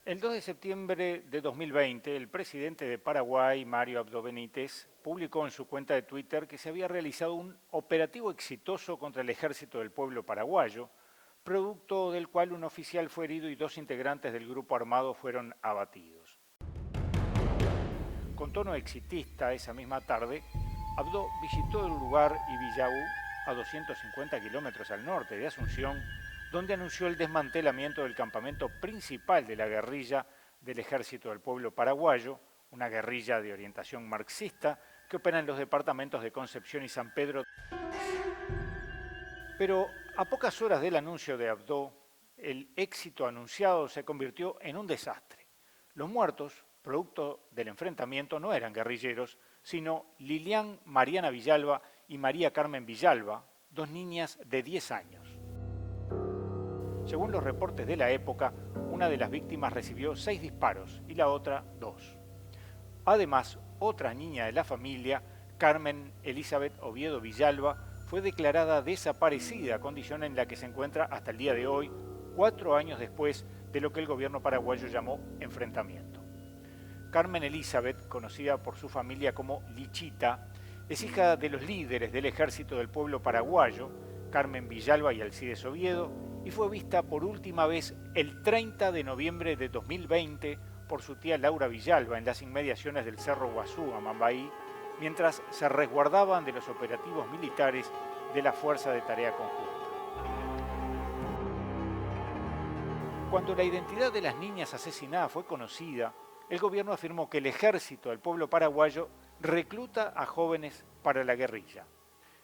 El 2 de septiembre de 2020, el presidente de Paraguay, Mario Abdo Benítez, publicó en su cuenta de Twitter que se había realizado un operativo exitoso contra el ejército del pueblo paraguayo, producto del cual un oficial fue herido y dos integrantes del grupo armado fueron abatidos. Con tono exitista, esa misma tarde, Abdo visitó el lugar Ibillau, a 250 kilómetros al norte de Asunción, donde anunció el desmantelamiento del campamento principal de la guerrilla del Ejército del Pueblo Paraguayo, una guerrilla de orientación marxista que opera en los departamentos de Concepción y San Pedro. Pero a pocas horas del anuncio de Abdo, el éxito anunciado se convirtió en un desastre. Los muertos, producto del enfrentamiento, no eran guerrilleros, sino Lilian Mariana Villalba y María Carmen Villalba, dos niñas de 10 años. Según los reportes de la época, una de las víctimas recibió 6 disparos y la otra 2. Además, otra niña de la familia, Carmen Elizabeth Oviedo Villalba, fue declarada desaparecida, condición en la que se encuentra hasta el día de hoy, 4 años después de lo que el gobierno paraguayo llamó enfrentamiento. Carmen Elizabeth, conocida por su familia como Lichita, es hija de los líderes del ejército del pueblo paraguayo, Carmen Villalba y Alcides Oviedo, y fue vista por última vez el 30 de noviembre de 2020 por su tía Laura Villalba en las inmediaciones del Cerro Guazú, Amambaí, mientras se resguardaban de los operativos militares de la Fuerza de Tarea Conjunta. Cuando la identidad de las niñas asesinadas fue conocida, el gobierno afirmó que el ejército del pueblo paraguayo recluta a jóvenes para la guerrilla.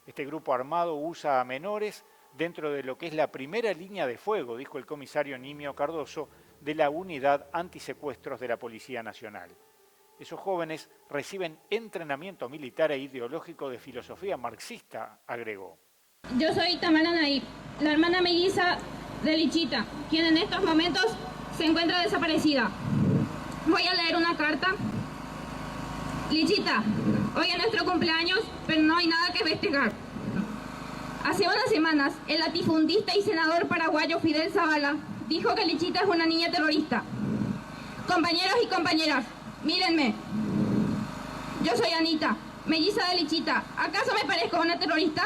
Este grupo armado usa a menores dentro de lo que es la primera línea de fuego, dijo el comisario Nimio Cardoso, de la Unidad Antisecuestros de la Policía Nacional. Esos jóvenes reciben entrenamiento militar e ideológico de filosofía marxista, agregó. Yo soy Tamara Naib, la hermana melliza de Lichita, quien en estos momentos se encuentra desaparecida. Voy a leer una carta. Lichita, hoy es nuestro cumpleaños, pero no hay nada que festejar. Hace unas semanas, el latifundista y senador paraguayo Fidel Zavala dijo que Lichita es una niña terrorista. Compañeros y compañeras, mírenme. Yo soy Anita, melliza de Lichita. ¿Acaso me parezco una terrorista?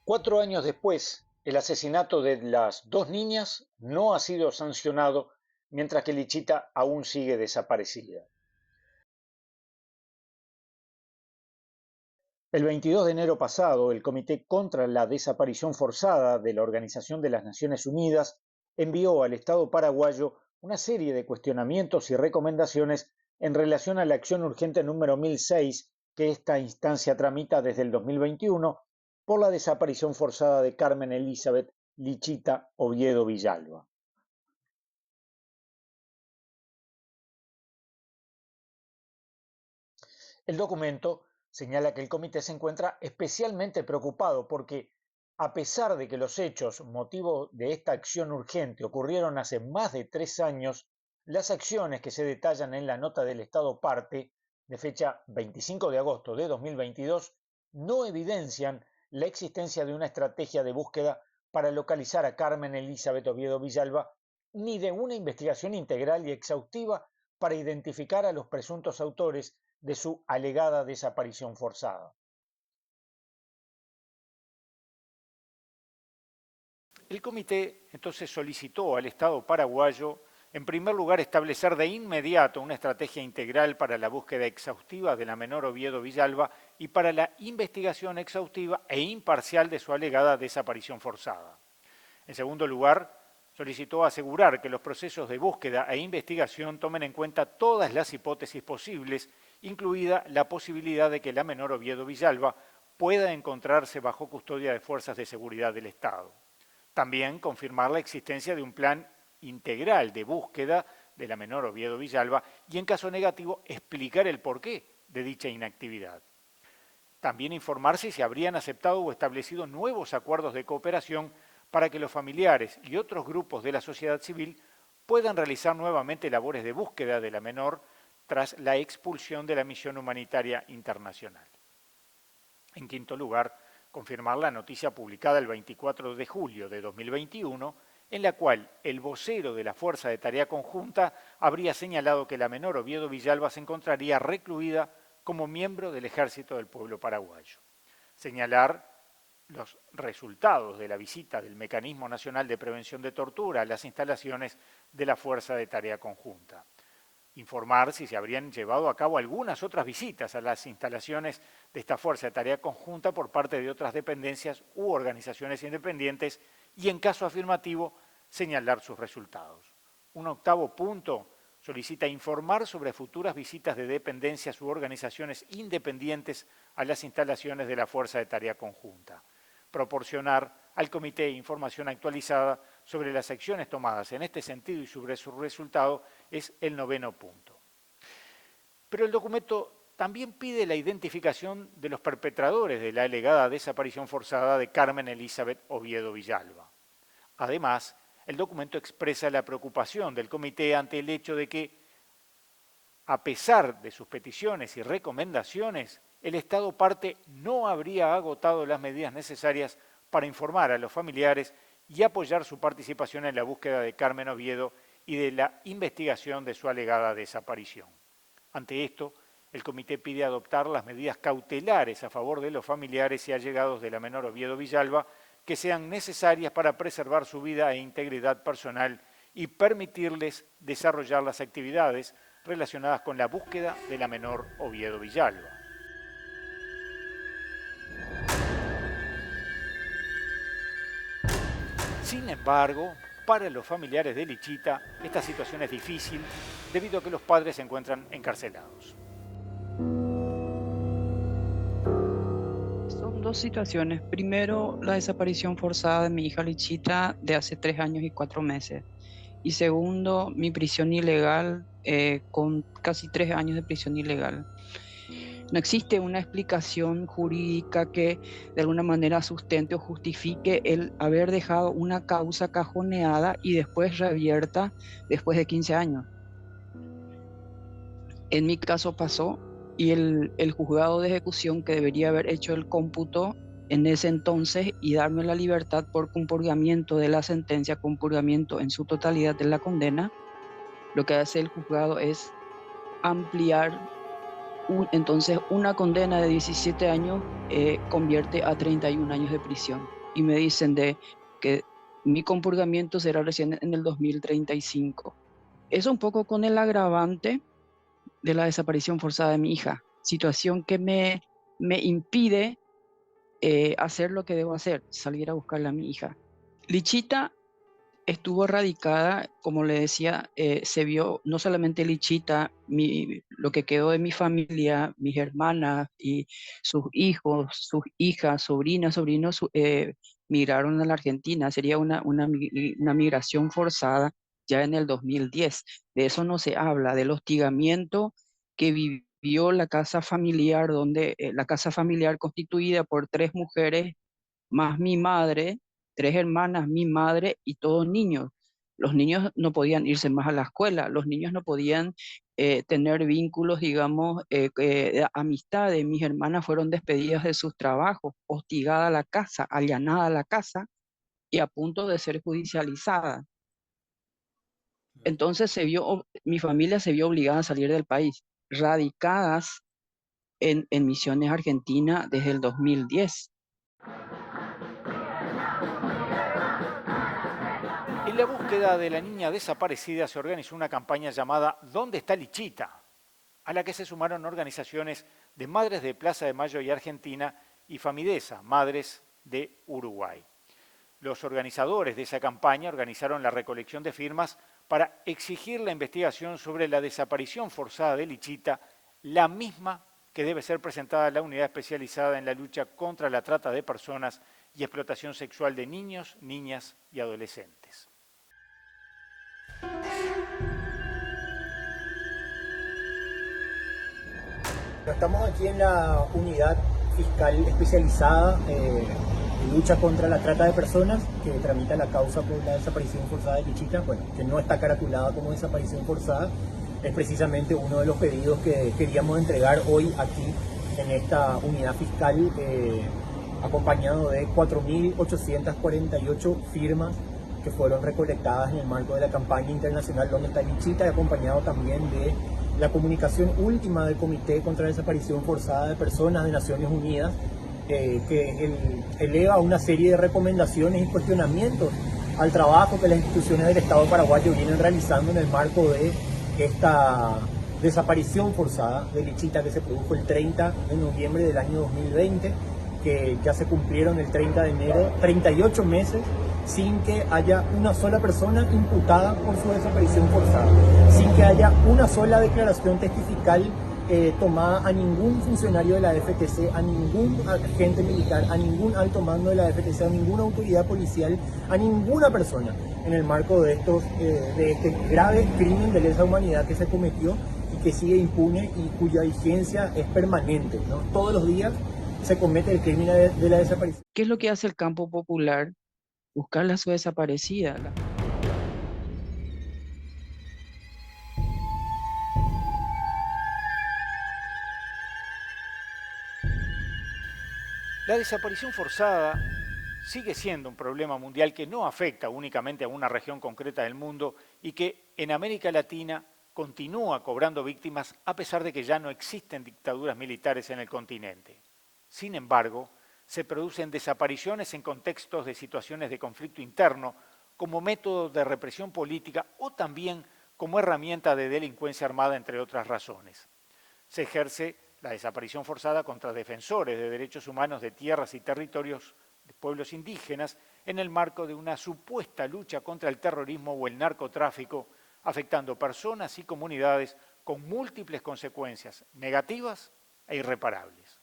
4 años después, el asesinato de las dos niñas no ha sido sancionado, mientras que Lichita aún sigue desaparecida. El 22 de enero pasado, el Comité contra la Desaparición Forzada de la Organización de las Naciones Unidas envió al Estado paraguayo una serie de cuestionamientos y recomendaciones en relación a la acción urgente número 1006 que esta instancia tramita desde el 2021 por la desaparición forzada de Carmen Elizabeth Lichita Oviedo Villalba. El documento señala que el comité se encuentra especialmente preocupado porque, a pesar de que los hechos motivo de esta acción urgente ocurrieron hace más de 3 años, las acciones que se detallan en la nota del Estado parte, de fecha 25 de agosto de 2022, no evidencian la existencia de una estrategia de búsqueda para localizar a Carmen Elizabeth Oviedo Villalba, ni de una investigación integral y exhaustiva para identificar a los presuntos autores de su alegada desaparición forzada. El comité entonces solicitó al Estado paraguayo, en primer lugar, establecer de inmediato una estrategia integral para la búsqueda exhaustiva de la menor Oviedo Villalba y para la investigación exhaustiva e imparcial de su alegada desaparición forzada. En segundo lugar, solicitó asegurar que los procesos de búsqueda e investigación tomen en cuenta todas las hipótesis posibles, incluida la posibilidad de que la menor Oviedo Villalba pueda encontrarse bajo custodia de fuerzas de seguridad del Estado. También confirmar la existencia de un plan integral de búsqueda de la menor Oviedo Villalba y, en caso negativo, explicar el porqué de dicha inactividad. También informar si se habrían aceptado o establecido nuevos acuerdos de cooperación para que los familiares y otros grupos de la sociedad civil puedan realizar nuevamente labores de búsqueda de la menor tras la expulsión de la misión humanitaria internacional. En quinto lugar, confirmar la noticia publicada el 24 de julio de 2021 en la cual el vocero de la Fuerza de Tarea Conjunta habría señalado que la menor Oviedo Villalba se encontraría recluida como miembro del Ejército del Pueblo Paraguayo. Señalar los resultados de la visita del Mecanismo Nacional de Prevención de Tortura a las instalaciones de la Fuerza de Tarea Conjunta. Informar si se habrían llevado a cabo algunas otras visitas a las instalaciones de esta Fuerza de Tarea Conjunta por parte de otras dependencias u organizaciones independientes y, en caso afirmativo, señalar sus resultados. Un octavo punto solicita informar sobre futuras visitas de dependencias u organizaciones independientes a las instalaciones de la Fuerza de Tarea Conjunta. Proporcionar al Comité información actualizada sobre las acciones tomadas en este sentido y sobre su resultado es el noveno punto. Pero el documento también pide la identificación de los perpetradores de la alegada desaparición forzada de Carmen Elizabeth Oviedo Villalba. Además, el documento expresa la preocupación del Comité ante el hecho de que, a pesar de sus peticiones y recomendaciones, el Estado parte no habría agotado las medidas necesarias para informar a los familiares y apoyar su participación en la búsqueda de Carmen Oviedo y de la investigación de su alegada desaparición. Ante esto, el Comité pide adoptar las medidas cautelares a favor de los familiares y allegados de la menor Oviedo Villalba que sean necesarias para preservar su vida e integridad personal y permitirles desarrollar las actividades relacionadas con la búsqueda de la menor Oviedo Villalba. Sin embargo, para los familiares de Lichita, esta situación es difícil debido a que los padres se encuentran encarcelados. Son dos situaciones. Primero, la desaparición forzada de mi hija Lichita de hace 3 años y 4 meses. Y segundo, mi prisión ilegal con casi 3 años de prisión ilegal. No existe una explicación jurídica que de alguna manera sustente o justifique el haber dejado una causa cajoneada y después reabierta después de 15 años. En mi caso pasó y el juzgado de ejecución que debería haber hecho el cómputo en ese entonces y darme la libertad por compurgamiento de la sentencia, compurgamiento en su totalidad de la condena, lo que hace el juzgado es ampliar. Entonces una condena de 17 años convierte a 31 años de prisión. Y me dicen que mi compurgamiento será recién en el 2035. Eso un poco con el agravante de la desaparición forzada de mi hija. Situación que me impide hacer lo que debo hacer, salir a buscarla a mi hija. Lichita estuvo radicada, como le decía, se vio no solamente Lichita, lo que quedó de mi familia, mis hermanas y sus hijos, sus hijas, sobrinas, sobrinos, migraron a la Argentina. Sería una migración forzada ya en el 2010. De eso no se habla, del hostigamiento que vivió la casa familiar, la casa familiar constituida por 3 mujeres más mi madre, 3 hermanas, mi madre y todos niños. Los niños no podían irse más a la escuela, los niños no podían tener vínculos, digamos, amistades. Mis hermanas fueron despedidas de sus trabajos, hostigada la casa, allanada la casa y a punto de ser judicializada. Entonces mi familia se vio obligada a salir del país, radicadas en Misiones, Argentina, desde el 2010. En la búsqueda de la niña desaparecida se organizó una campaña llamada ¿Dónde está Lichita?, a la que se sumaron organizaciones de Madres de Plaza de Mayo y Argentina y Famidesa, Madres de Uruguay. Los organizadores de esa campaña organizaron la recolección de firmas para exigir la investigación sobre la desaparición forzada de Lichita, la misma que debe ser presentada a la unidad especializada en la lucha contra la trata de personas y explotación sexual de niños, niñas y adolescentes. Estamos aquí en la unidad fiscal especializada en lucha contra la trata de personas que tramita la causa por la desaparición forzada de Lichita, bueno, que no está caraculada como desaparición forzada. Es precisamente uno de los pedidos que queríamos entregar hoy aquí en esta unidad fiscal, acompañado de 4.848 firmas que fueron recolectadas en el marco de la campaña internacional ¿Dónde está Lichita?, y acompañado también de la comunicación última del Comité contra la Desaparición Forzada de Personas de Naciones Unidas, que eleva una serie de recomendaciones y cuestionamientos al trabajo que las instituciones del Estado paraguayo vienen realizando en el marco de esta desaparición forzada de Lichita, que se produjo el 30 de noviembre del año 2020, que ya se cumplieron el 30 de enero, 38 meses sin que haya una sola persona imputada por su desaparición forzada, sin que haya una sola declaración testifical tomada a ningún funcionario de la FTC, a ningún agente militar, a ningún alto mando de la FTC, a ninguna autoridad policial, a ninguna persona en el marco de este grave crimen de lesa humanidad que se cometió y que sigue impune y cuya vigencia es permanente, ¿no? Todos los días se comete el crimen de la desaparición. ¿Qué es lo que hace el campo popular? Buscar a su desaparecida. La desaparición forzada sigue siendo un problema mundial que no afecta únicamente a una región concreta del mundo y que en América Latina continúa cobrando víctimas a pesar de que ya no existen dictaduras militares en el continente. Sin embargo, se producen desapariciones en contextos de situaciones de conflicto interno como método de represión política o también como herramienta de delincuencia armada, entre otras razones. Se ejerce la desaparición forzada contra defensores de derechos humanos de tierras y territorios de pueblos indígenas en el marco de una supuesta lucha contra el terrorismo o el narcotráfico, afectando personas y comunidades con múltiples consecuencias negativas e irreparables.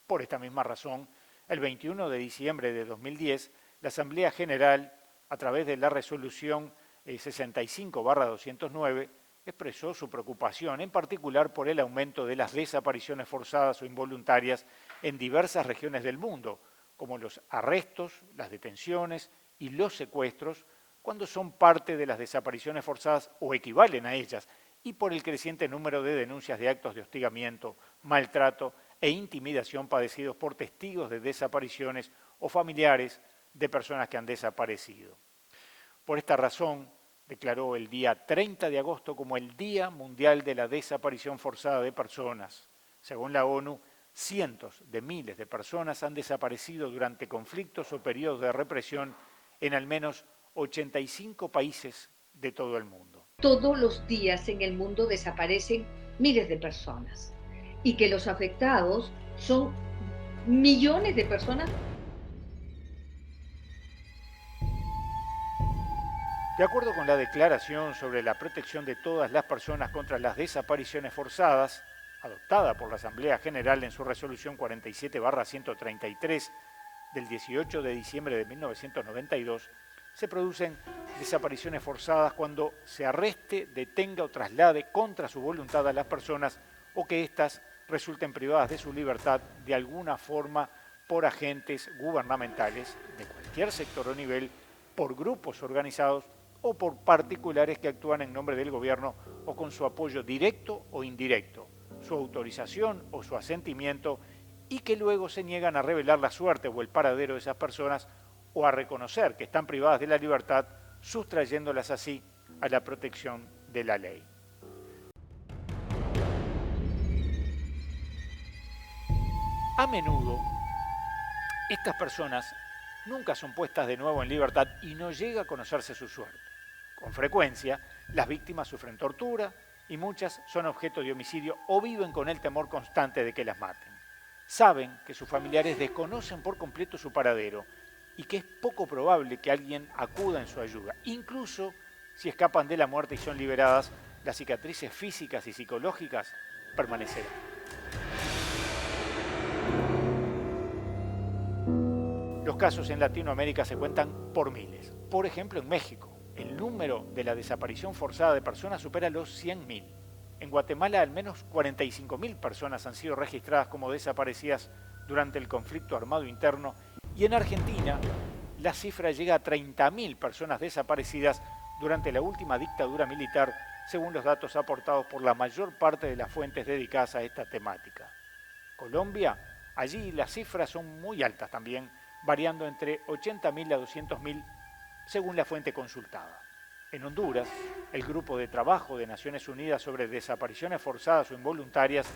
Por esta misma razón, el 21 de diciembre de 2010, la Asamblea General, a través de la resolución 65/209, expresó su preocupación, en particular por el aumento de las desapariciones forzadas o involuntarias en diversas regiones del mundo, como los arrestos, las detenciones y los secuestros, cuando son parte de las desapariciones forzadas o equivalen a ellas, y por el creciente número de denuncias de actos de hostigamiento, maltrato e intimidación padecidos por testigos de desapariciones o familiares de personas que han desaparecido. Por esta razón, declaró el día 30 de agosto como el Día Mundial de la Desaparición Forzada de Personas. Según la ONU, cientos de miles de personas han desaparecido durante conflictos o periodos de represión en al menos 85 países de todo el mundo. Todos los días en el mundo desaparecen miles de personas y que los afectados son millones de personas. De acuerdo con la Declaración sobre la protección de todas las personas contra las desapariciones forzadas, adoptada por la Asamblea General en su resolución 47/133 del 18 de diciembre de 1992, se producen desapariciones forzadas cuando se arreste, detenga o traslade contra su voluntad a las personas o que éstas resulten privadas de su libertad de alguna forma por agentes gubernamentales de cualquier sector o nivel, por grupos organizados o por particulares que actúan en nombre del gobierno o con su apoyo directo o indirecto, su autorización o su asentimiento, y que luego se niegan a revelar la suerte o el paradero de esas personas o a reconocer que están privadas de la libertad, sustrayéndolas así a la protección de la ley. A menudo, estas personas nunca son puestas de nuevo en libertad y no llega a conocerse su suerte. Con frecuencia, las víctimas sufren tortura y muchas son objeto de homicidio o viven con el temor constante de que las maten. Saben que sus familiares desconocen por completo su paradero y que es poco probable que alguien acuda en su ayuda. Incluso si escapan de la muerte y son liberadas, las cicatrices físicas y psicológicas permanecerán. Los casos en Latinoamérica se cuentan por miles. Por ejemplo, en México, el número de la desaparición forzada de personas supera los 100.000. En Guatemala, al menos 45.000 personas han sido registradas como desaparecidas durante el conflicto armado interno, y en Argentina la cifra llega a 30.000 personas desaparecidas durante la última dictadura militar, según los datos aportados por la mayor parte de las fuentes dedicadas a esta temática. Colombia, allí las cifras son muy altas también, variando entre 80.000 a 200.000, según la fuente consultada. En Honduras, el Grupo de Trabajo de Naciones Unidas sobre Desapariciones Forzadas o Involuntarias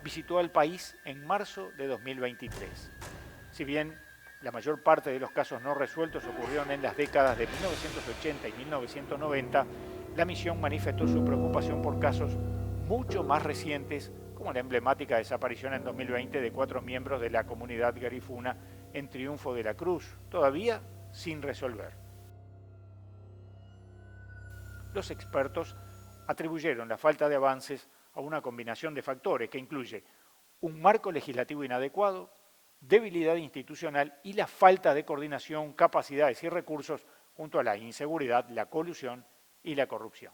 visitó al país en marzo de 2023. Si bien la mayor parte de los casos no resueltos ocurrieron en las décadas de 1980 y 1990, la misión manifestó su preocupación por casos mucho más recientes, como la emblemática desaparición en 2020 de 4 miembros de la comunidad garifuna en Triunfo de la Cruz, todavía sin resolver. Los expertos atribuyeron la falta de avances a una combinación de factores que incluye un marco legislativo inadecuado, debilidad institucional y la falta de coordinación, capacidades y recursos junto a la inseguridad, la colusión y la corrupción.